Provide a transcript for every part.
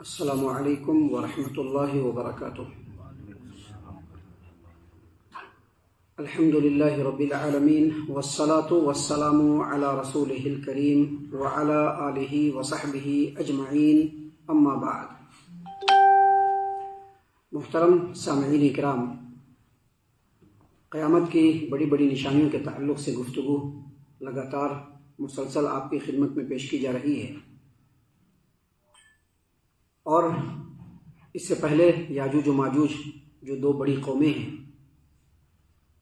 السلام علیکم ورحمۃ اللہ وبرکاتہ۔ الحمد للہ رب العالمین والصلاة والسلام علی رسولہ الکریم وعلی آلہ وصحبہ اجمعین، اما بعد۔ محترم سامعین کرام، قیامت کی بڑی بڑی نشانیوں کے تعلق سے گفتگو لگاتار مسلسل آپ کی خدمت میں پیش کی جا رہی ہے، اور اس سے پہلے یاجوج و ماجوج جو دو بڑی قومیں ہیں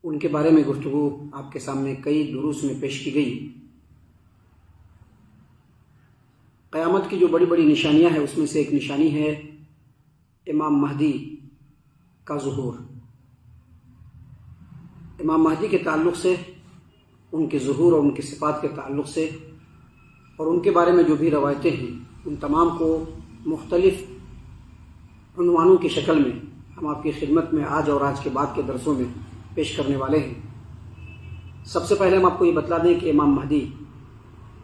ان کے بارے میں گفتگو آپ کے سامنے کئی دروس میں پیش کی گئی۔ قیامت کی جو بڑی بڑی نشانیاں ہیں اس میں سے ایک نشانی ہے امام مہدی کا ظہور۔ امام مہدی کے تعلق سے، ان کے ظہور اور ان کے صفات کے تعلق سے، اور ان کے بارے میں جو بھی روایتیں ہیں ان تمام کو مختلف عنوانوں کی شکل میں ہم آپ کی خدمت میں آج اور آج کے بعد کے درسوں میں پیش کرنے والے ہیں۔ سب سے پہلے ہم آپ کو یہ بتلا دیں کہ امام مہدی،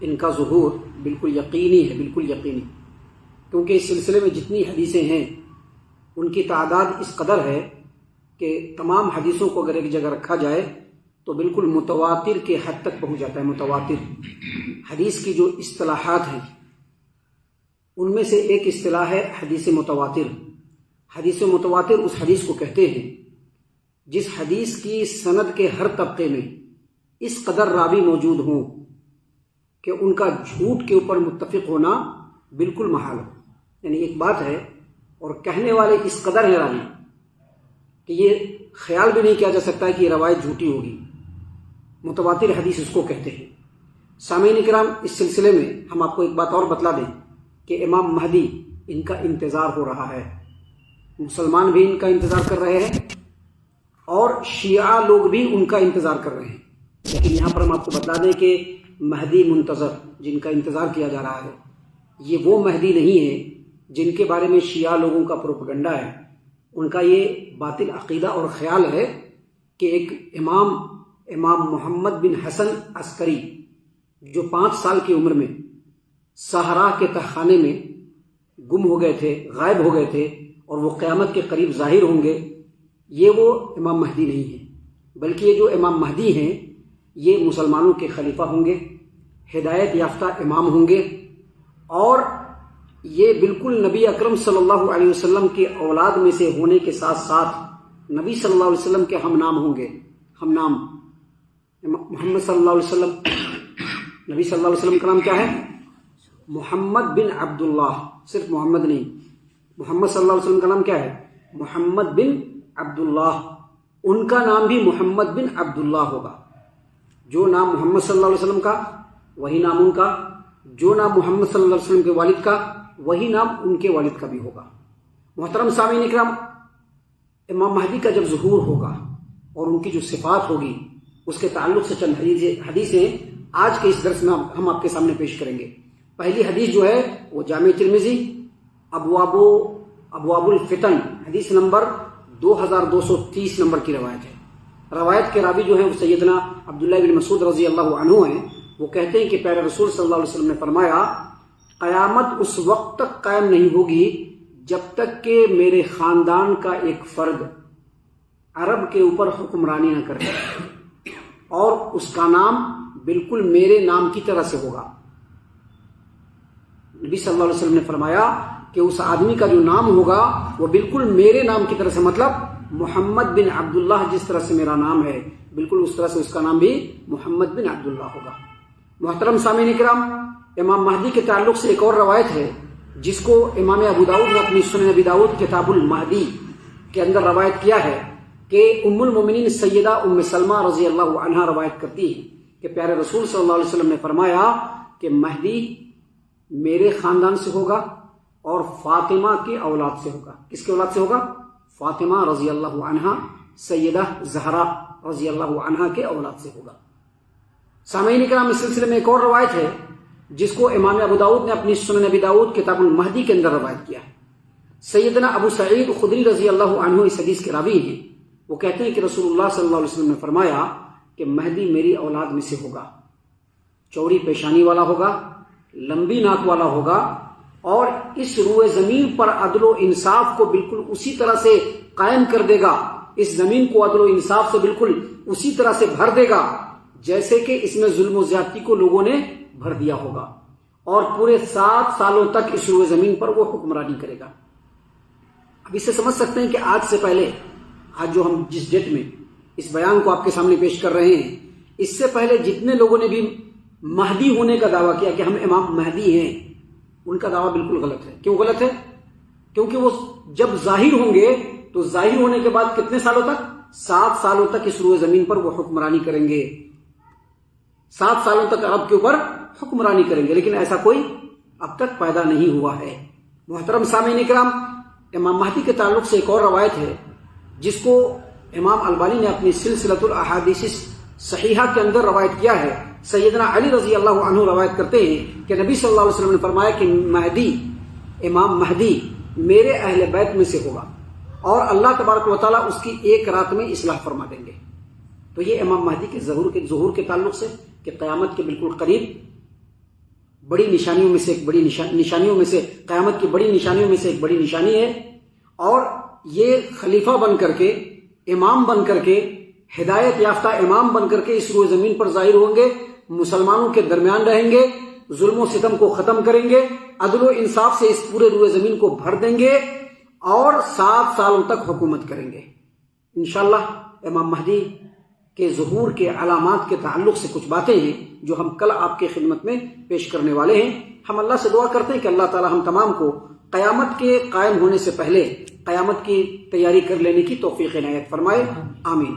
ان کا ظہور بالکل یقینی ہے، بالکل یقینی، کیونکہ اس سلسلے میں جتنی حدیثیں ہیں ان کی تعداد اس قدر ہے کہ تمام حدیثوں کو اگر ایک جگہ رکھا جائے تو بالکل متواتر کے حد تک پہنچ جاتا ہے۔ متواتر حدیث کی جو اصطلاحات ہیں ان میں سے ایک اصطلاح ہے حدیث متواتر۔ حدیث متواتر اس حدیث کو کہتے ہیں جس حدیث کی سند کے ہر طبقے میں اس قدر راوی موجود ہوں کہ ان کا جھوٹ کے اوپر متفق ہونا بالکل محال ہو۔ یعنی ایک بات ہے اور کہنے والے اس قدر ہیں راوی کہ یہ خیال بھی نہیں کیا جا سکتا ہے کہ یہ روایت جھوٹی ہوگی۔ متواتر حدیث اس کو کہتے ہیں۔ سامعین کرام، اس سلسلے میں ہم آپ کو ایک بات اور بتلا دیں کہ امام مہدی، ان کا انتظار ہو رہا ہے۔ مسلمان بھی ان کا انتظار کر رہے ہیں اور شیعہ لوگ بھی ان کا انتظار کر رہے ہیں، لیکن یہاں پر ہم آپ کو بتلا دیں کہ مہدی منتظر، جن کا انتظار کیا جا رہا ہے، یہ وہ مہدی نہیں ہے جن کے بارے میں شیعہ لوگوں کا پروپیگنڈا ہے۔ ان کا یہ باطل عقیدہ اور خیال ہے کہ ایک امام محمد بن حسن عسکری جو 5 سال کی عمر میں صحرا کے تہخانے میں گم ہو گئے تھے، غائب ہو گئے تھے، اور وہ قیامت کے قریب ظاہر ہوں گے، یہ وہ امام مہدی نہیں ہے، بلکہ یہ جو امام مہدی ہیں یہ مسلمانوں کے خلیفہ ہوں گے، ہدایت یافتہ امام ہوں گے، اور یہ بالکل نبی اکرم صلی اللہ علیہ وسلم کے اولاد میں سے ہونے کے ساتھ ساتھ نبی صلی اللہ علیہ وسلم کے ہم نام ہوں گے۔ ہم نام محمد صلی اللہ علیہ وسلم، نبی صلی اللہ علیہ وسلم کا نام کیا ہے؟ محمد بن عبداللہ، صرف محمد نہیں، محمد صلی اللہ علیہ وسلم کا نام کیا ہے؟ محمد بن عبداللہ۔ ان کا نام بھی محمد بن عبداللہ ہوگا۔ جو نام محمد صلی اللہ علیہ وسلم کا وہی نام ان کا، جو نام محمد صلی اللہ علیہ وسلم کے والد کا وہی نام ان کے والد کا بھی ہوگا۔ محترم سامعین اکرام، امام مہدی کا جب ظہور ہوگا اور ان کی جو صفات ہوگی اس کے تعلق سے چند حدیثیں آج کے اس درس میں ہم آپ کے سامنے پیش کریں گے۔ پہلی حدیث جو ہے وہ جامع ترمذی ابواب الفتن حدیث نمبر 2230 نمبر کی روایت ہے۔ روایت کے راوی جو ہیں وہ سیدنا عبداللہ بن مسعود رضی اللہ عنہ ہیں۔ وہ کہتے ہیں کہ پیارے رسول صلی اللہ علیہ وسلم نے فرمایا، قیامت اس وقت تک قائم نہیں ہوگی جب تک کہ میرے خاندان کا ایک فرد عرب کے اوپر حکمرانی نہ کرے، اور اس کا نام بالکل میرے نام کی طرح سے ہوگا۔ نبی صلی اللہ علیہ وسلم نے فرمایا کہ اس آدمی کا جو نام ہوگا وہ بالکل میرے نام کی طرح سے، مطلب محمد بن عبداللہ جس طرح سے میرا نام ہے بالکل اس طرح سے اس کا نام بھی محمد بن عبداللہ ہوگا۔ محترم سامعین کرام، امام مہدی کے تعلق سے ایک اور روایت ہے جس کو امام ابو داؤد نے اپنی سنن ابی داؤد کتاب المہدی کے اندر روایت کیا ہے کہ ام المومنین سیدہ ام سلمہ رضی اللہ عنہا روایت کرتی ہے کہ پیارے رسول صلی اللہ علیہ وسلم نے فرمایا کہ مہدی میرے خاندان سے ہوگا اور فاطمہ کی اولاد سے ہوگا۔ کس کی اولاد سے ہوگا؟ فاطمہ رضی اللہ عنہا، سیدہ زہرا رضی اللہ عنہا کے اولاد سے ہوگا۔ سامعین کرام، اس سلسلے میں ایک اور روایت ہے جس کو امام ابو داؤد نے اپنی سنن ابی داؤد کتاب المہدی کے اندر روایت کیا ہے۔ سیدنا ابو سعید خدری رضی اللہ عنہ اس حدیث کے راوی ہیں۔ وہ کہتے ہیں کہ رسول اللہ صلی اللہ علیہ وسلم نے فرمایا کہ مہدی میری اولاد میں سے ہوگا، چوڑی پیشانی والا ہوگا، لمبی ناک والا ہوگا، اور اس روئے زمین پر عدل و انصاف کو بالکل اسی طرح سے قائم کر دے گا، اس زمین کو عدل و انصاف سے بالکل اسی طرح سے بھر دے گا جیسے کہ اس میں ظلم و زیادتی کو لوگوں نے بھر دیا ہوگا، اور پورے 7 سالوں تک اس روئے زمین پر وہ حکمرانی کرے گا۔ اب اس سے سمجھ سکتے ہیں کہ آج سے پہلے، آج جو ہم جس ڈیٹ میں اس بیان کو آپ کے سامنے پیش کر رہے ہیں، اس سے پہلے جتنے لوگوں نے بھی مہدی ہونے کا دعویٰ کیا کہ ہم امام مہدی ہیں، ان کا دعویٰ بالکل غلط ہے۔ کیوں غلط ہے؟ کیونکہ وہ جب ظاہر ہوں گے تو ظاہر ہونے کے بعد کتنے سالوں تک؟ 7 سالوں تک اس روئے زمین پر وہ حکمرانی کریں گے، 7 سالوں تک عرب کے اوپر حکمرانی کریں گے، لیکن ایسا کوئی اب تک پیدا نہیں ہوا ہے۔ محترم سامعین کرام، امام مہدی کے تعلق سے ایک اور روایت ہے جس کو امام البانی نے اپنی سلسلۃ الاحادیث صحیحہ کے اندر روایت کیا ہے۔ سیدنا علی رضی اللہ عنہ روایت کرتے ہیں کہ نبی صلی اللہ علیہ وسلم نے فرمایا کہ مہدی، امام مہدی میرے اہل بیت میں سے ہوگا، اور اللہ تبارک و تعالیٰ اس کی ایک رات میں اصلاح فرما دیں گے۔ تو یہ امام مہدی کے ظہور کے تعلق سے کہ قیامت کے بالکل قریب بڑی نشانیوں میں سے ایک بڑی نشانیوں میں سے قیامت کی بڑی نشانیوں میں سے ایک بڑی نشانی ہے، اور یہ خلیفہ بن کر کے، امام بن کر کے، ہدایت یافتہ امام بن کر کے اس روئے زمین پر ظاہر ہوں گے، مسلمانوں کے درمیان رہیں گے، ظلم و ستم کو ختم کریں گے، عدل و انصاف سے اس پورے روئے زمین کو بھر دیں گے، اور 7 سالوں تک حکومت کریں گے۔ انشاءاللہ امام مہدی کے ظہور کے علامات کے تعلق سے کچھ باتیں ہیں جو ہم کل آپ کے خدمت میں پیش کرنے والے ہیں۔ ہم اللہ سے دعا کرتے ہیں کہ اللہ تعالی ہم تمام کو قیامت کے قائم ہونے سے پہلے قیامت کی تیاری کر لینے کی توفیق عنایت فرمائے، آمین۔